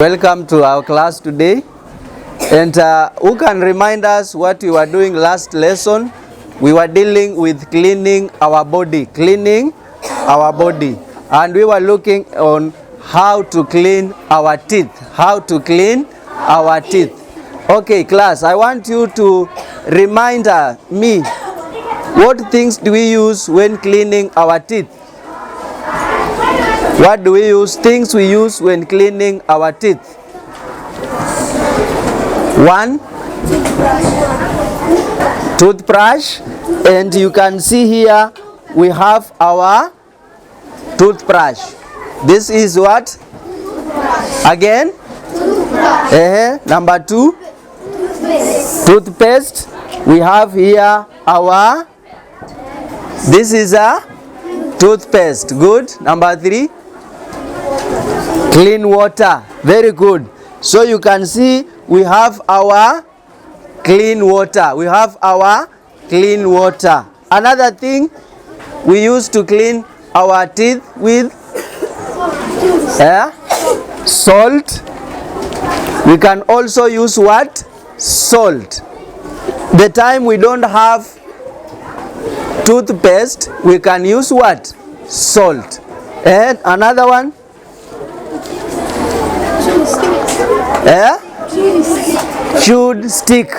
Welcome to our class today, and who can remind us what we were doing last lesson? We were dealing with cleaning our body, and we were looking on how to clean our teeth, Okay, class, I want you to remind me, what things do we use when cleaning our teeth? What do we use? Things we use when cleaning our teeth. One, toothbrush, and you can see here we have our toothbrush. This is what? Again? Number two, toothpaste. We have here our, this is a toothpaste. Good. Number three, clean water. Very good. So you can see we have our clean water. Another thing we use to clean our teeth with salt. We can also use what? Salt. The time we don't have toothpaste, we can use what? Salt. And another one? Chewed stick.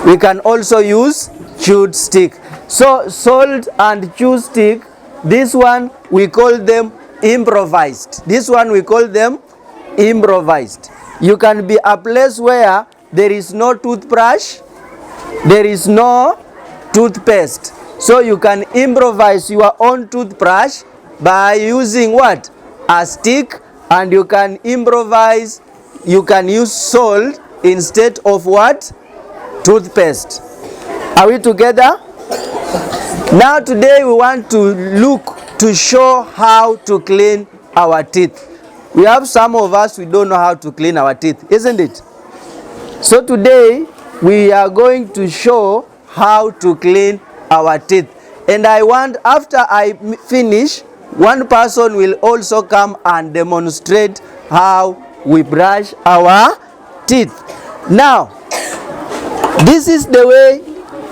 We can also use chewed stick. So salt and chewed stick, this one we call them improvised. You can be a place where there is no toothbrush, there is no toothpaste. So you can improvise your own toothbrush by using what? A stick, and you can improvise, you can use salt instead of what? Toothpaste. Are we together? Now today we want to look to show how to clean our teeth. We have some of us, we don't know how to clean our teeth, isn't it? So today we are going to show how to clean our teeth. And I want, after I finish, one person will also come and demonstrate how we brush our teeth. Now, this is the way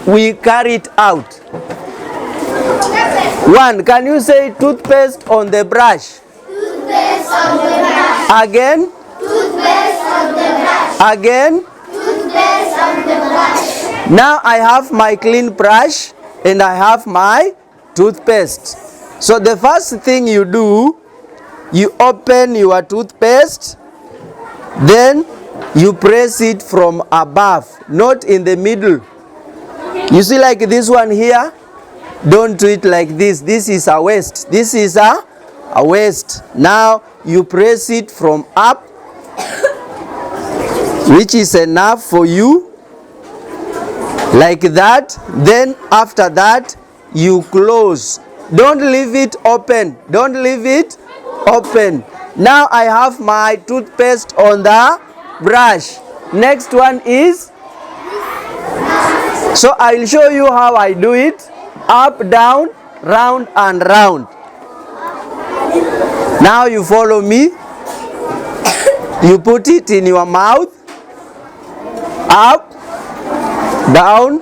we carry it out. One, can you say toothpaste on the brush? Toothpaste on the brush. Again? Toothpaste on the brush. Again? Toothpaste on the brush. Now I have my clean brush and I have my toothpaste. So the first thing you do, you open your toothpaste, then you press it from above, not in the middle. You see, like this one here, don't do it like this. This is a waste. This is a waste. Now you press it from up, which is enough for you, like that. Then after that, you close. Don't leave it open. Now I have my toothpaste on the brush. Next one is, so I'll show you how I do it. Up, down, round and round. Now you follow me. You put it in your mouth. Up, down,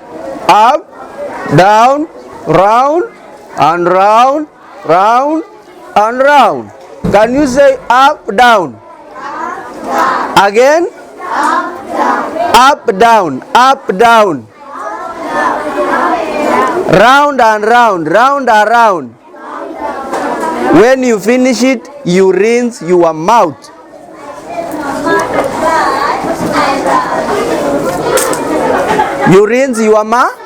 round and round, round and round. Can you say up, down? Again? Up, down. Round and round, round and round. When you finish it, you rinse your mouth. You rinse your mouth.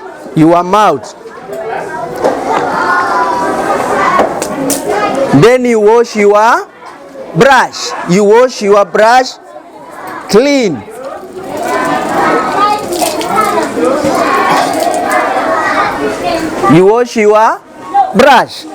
Then you wash your brush. Clean. You wash your brush.